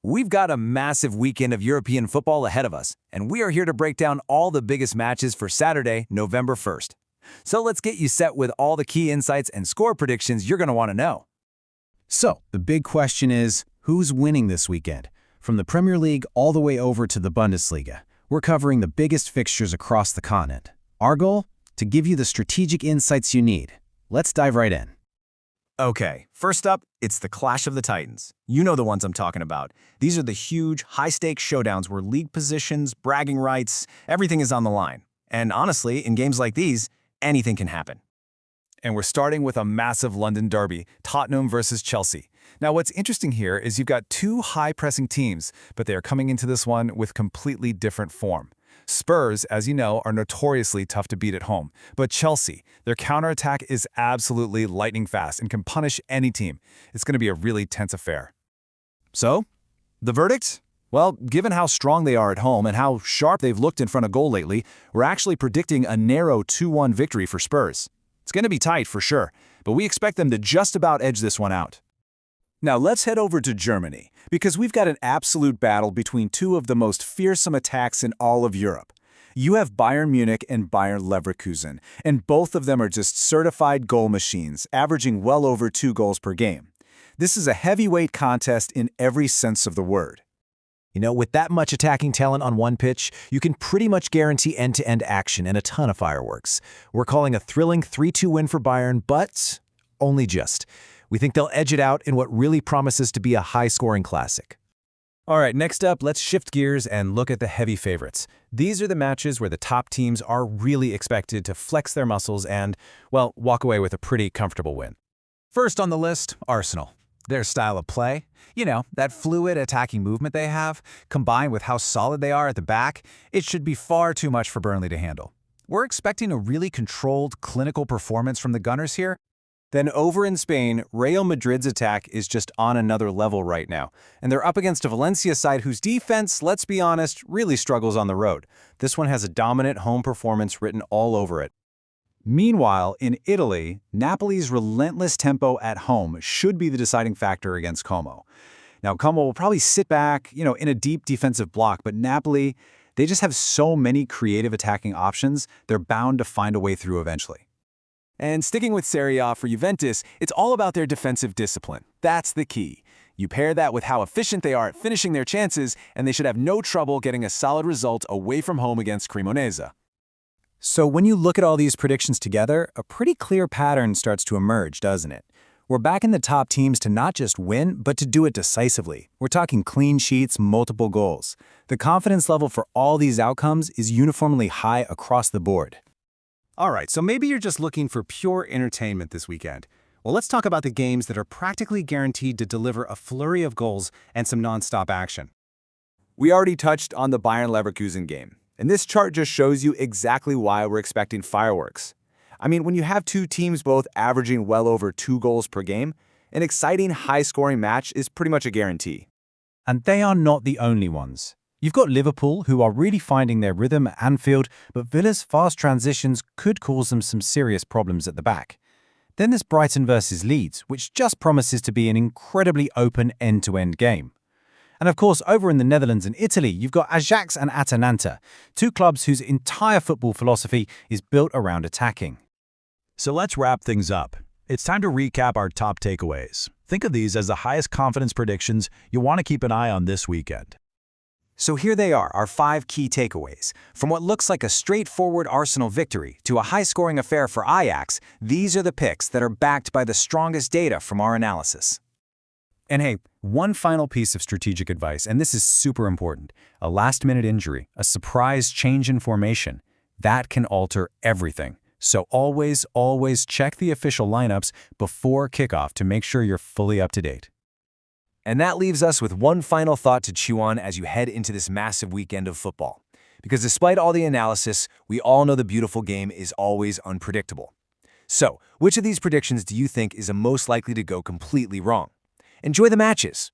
We've got a massive weekend of European football ahead of us, and we are here to break down all the biggest matches for Saturday, November 1st. So let's get you set with all the key insights and score predictions you're going to want to know. So, the big question is, who's winning this weekend? From the Premier League all the way over to the Bundesliga, we're covering the biggest fixtures across the continent. Our goal? To give you the strategic insights you need. Let's dive right in. Okay, first up, it's the Clash of the Titans. You know the ones I'm talking about. These are the huge, high-stakes showdowns where league positions, bragging rights, everything is on the line. And honestly, in games like these, anything can happen. And we're starting with a massive London derby, Tottenham versus Chelsea. Now, what's interesting here is you've got two high-pressing teams, but they are coming into this one with completely different form. Spurs, as you know, are notoriously tough to beat at home, but Chelsea, their counterattack is absolutely lightning fast and can punish any team. It's going to be a really tense affair. So, the verdict? Well, given how strong they are at home and how sharp they've looked in front of goal lately, we're actually predicting a narrow 2-1 victory for Spurs. It's going to be tight for sure, but we expect them to just about edge this one out. Now let's head over to Germany, because we've got an absolute battle between two of the most fearsome attacks in all of Europe. You have Bayern Munich and Bayer Leverkusen, and both of them are just certified goal machines, averaging well over 2 goals per game. This is a heavyweight contest in every sense of the word. You know, with that much attacking talent on one pitch, you can pretty much guarantee end-to-end action and a ton of fireworks. We're calling a thrilling 3-2 win for Bayern, but only just. We think they'll edge it out in what really promises to be a high-scoring classic. All right, next up, let's shift gears and look at the heavy favorites. These are the matches where the top teams are really expected to flex their muscles and, well, walk away with a pretty comfortable win. First on the list, Arsenal. Their style of play, you know, that fluid attacking movement they have, combined with how solid they are at the back, it should be far too much for Burnley to handle. We're expecting a really controlled, clinical performance from the Gunners here. Then over in Spain, Real Madrid's attack is just on another level right now, and they're up against a Valencia side whose defense, let's be honest, really struggles on the road. This one has a dominant home performance written all over it. Meanwhile, in Italy, Napoli's relentless tempo at home should be the deciding factor against Como. Now, Como will probably sit back, in a deep defensive block, but Napoli, they just have so many creative attacking options, they're bound to find a way through eventually. And sticking with Serie A for Juventus, it's all about their defensive discipline. That's the key. You pair that with how efficient they are at finishing their chances, and they should have no trouble getting a solid result away from home against Cremonese. So when you look at all these predictions together, a pretty clear pattern starts to emerge, doesn't it? We're backing the top teams to not just win, but to do it decisively. We're talking clean sheets, multiple goals. The confidence level for all these outcomes is uniformly high across the board. All right, so maybe you're just looking for pure entertainment this weekend. Well, let's talk about the games that are practically guaranteed to deliver a flurry of goals and some non-stop action. We already touched on the Bayern Leverkusen game, and this chart just shows you exactly why we're expecting fireworks. I mean, when you have two teams both averaging well over 2 goals per game, an exciting, high-scoring match is pretty much a guarantee. And they are not the only ones. You've got Liverpool, who are really finding their rhythm at Anfield, but Villa's fast transitions could cause them some serious problems at the back. Then there's Brighton versus Leeds, which just promises to be an incredibly open end-to-end game. And of course, over in the Netherlands and Italy, you've got Ajax and Atalanta, two clubs whose entire football philosophy is built around attacking. So let's wrap things up. It's time to recap our top takeaways. Think of these as the highest confidence predictions you want to keep an eye on this weekend. So here they are, our 5 key takeaways. From what looks like a straightforward Arsenal victory to a high-scoring affair for Ajax, these are the picks that are backed by the strongest data from our analysis. And hey, one final piece of strategic advice, and this is super important. A last-minute injury, a surprise change in formation, that can alter everything. So always check the official lineups before kickoff to make sure you're fully up to date. And that leaves us with one final thought to chew on as you head into this massive weekend of football. Because despite all the analysis, we all know the beautiful game is always unpredictable. So, which of these predictions do you think is the most likely to go completely wrong? Enjoy the matches,